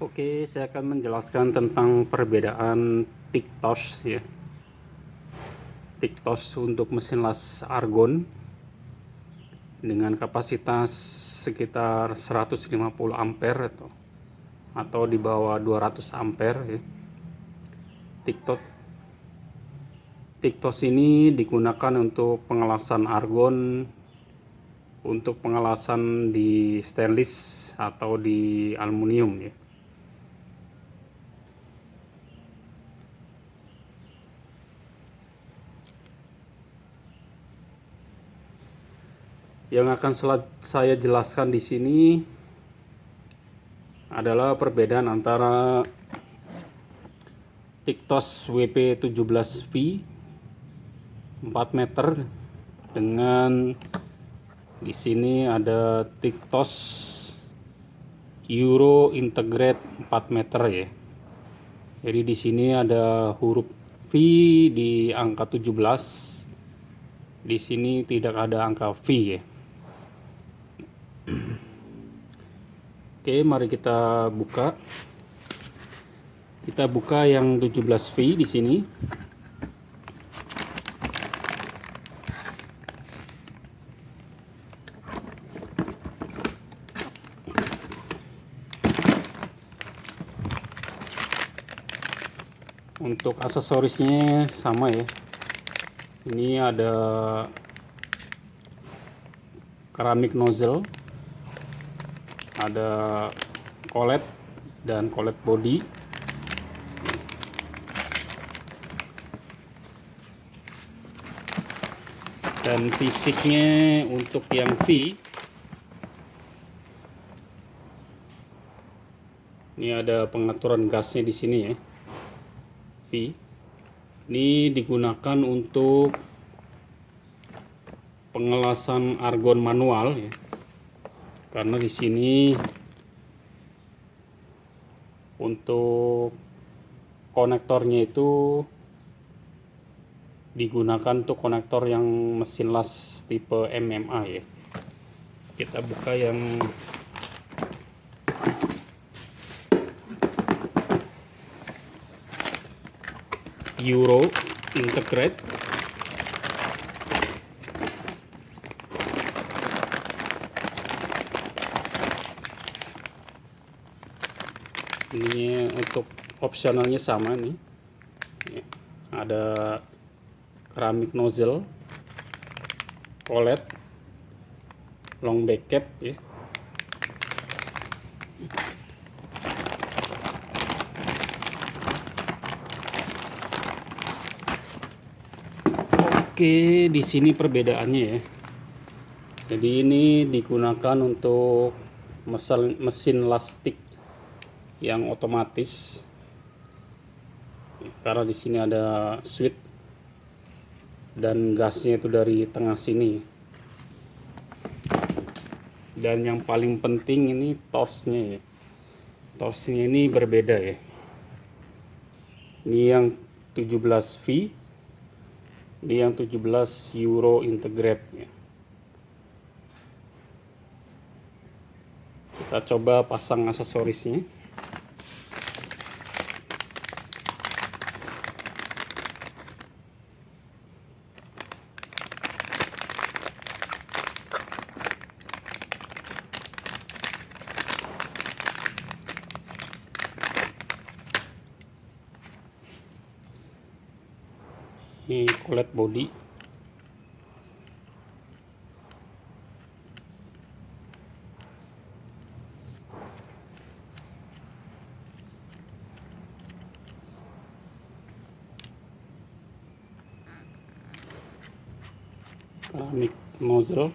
Oke, saya akan menjelaskan tentang perbedaan Tictos ya. Tictos untuk mesin las argon dengan kapasitas sekitar 150 ampere atau di bawah 200 ampere ya. Tictos Tictos ini digunakan untuk pengelasan argon, untuk pengelasan di stainless atau di aluminium ya. Yang akan saya jelaskan di sini adalah perbedaan antara Tictos WP17V 4 meter dengan di sini ada Tictos Euro Integrate 4 meter ya. Jadi di sini ada huruf V di angka 17. Di sini tidak ada angka V ya. Oke, mari kita buka. Kita buka yang 17V di sini. Untuk aksesorisnya sama ya. Ini ada keramik nozzle, ada collet dan collet body. Dan fisiknya untuk yang V, ini ada pengaturan gasnya di sini ya. V ini digunakan untuk pengelasan argon manual ya. Karena di sini untuk konektornya itu digunakan untuk konektor yang mesin las tipe MMA ya. Kita buka yang Euro Integrate. Ini untuk opsionalnya sama nih. Ada keramik nozzle, collet, long back cap ya. Oke, di sini perbedaannya ya. Jadi ini digunakan untuk mesin lastik yang otomatis. Karena di sini ada switch dan gasnya itu dari tengah sini. Dan yang paling penting ini torsinya ya. Torsinya ini berbeda ya. Ini yang 17V, ini yang 17 Euro Integrate ya. Kita coba pasang aksesorisnya. Ini collet body. Keramik nozzle.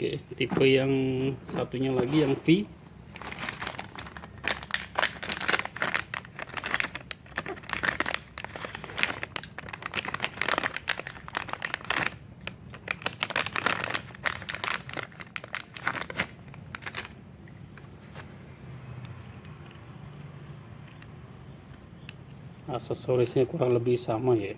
Oke, tipe yang satunya lagi yang V. Aksesorisnya kurang lebih sama ya.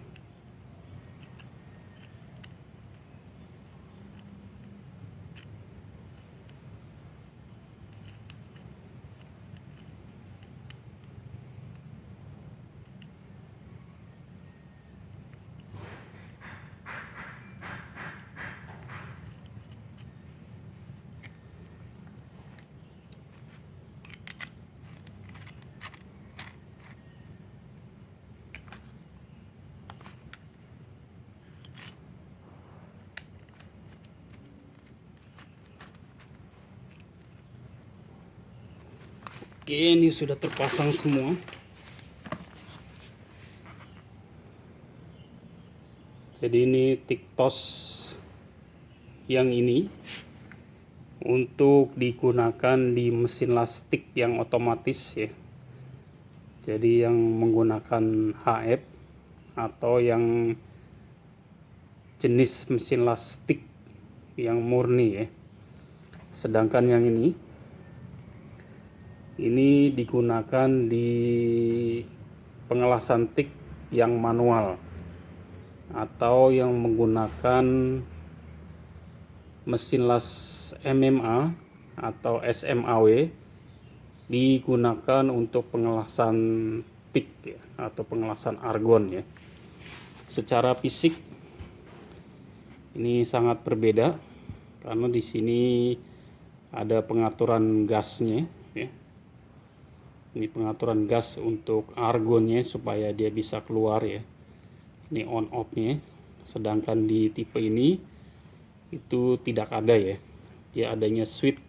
Oke, ini sudah terpasang semua. Jadi ini tiktos yang ini untuk digunakan di mesin lastik yang otomatis ya. Jadi yang menggunakan HF atau yang jenis mesin lastik yang murni ya. Sedangkan yang ini digunakan di pengelasan tik yang manual atau yang menggunakan mesin las MMA atau SMAW, digunakan untuk pengelasan tik ya, atau pengelasan argon ya. Secara fisik ini sangat berbeda karena di sini ada pengaturan gasnya ya. Ini pengaturan gas untuk argonnya supaya dia bisa keluar ya. Ini on off-nya. Sedangkan di tipe ini itu tidak ada ya. Dia adanya switch.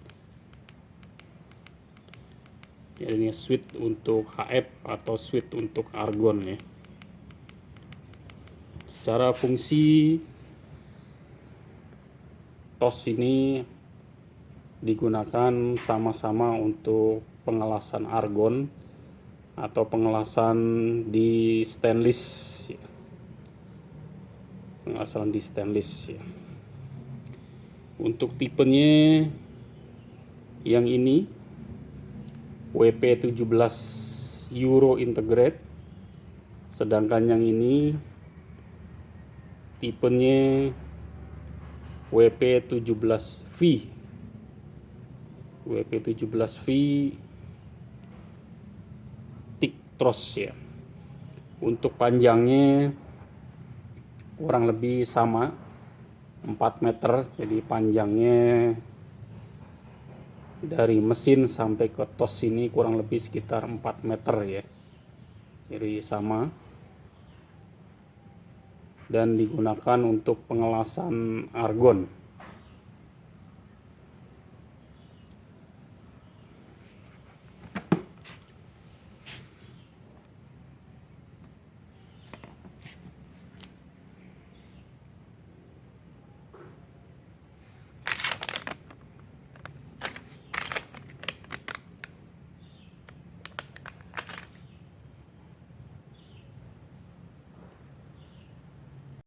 Dia adanya switch untuk HF atau switch untuk argon ya. Secara fungsi tos ini digunakan sama-sama untuk pengelasan argon atau pengelasan di stainless ya. Pengelasan di stainless ya. Untuk tipenya yang ini WP17 Euro Integrate, sedangkan yang ini tipenya WP17V. WP17V Tiktros ya. Untuk panjangnya kurang lebih sama 4 meter, jadi panjangnya dari mesin sampai ke tos ini kurang lebih sekitar 4 meter ya. Jadi sama, dan digunakan untuk pengelasan argon.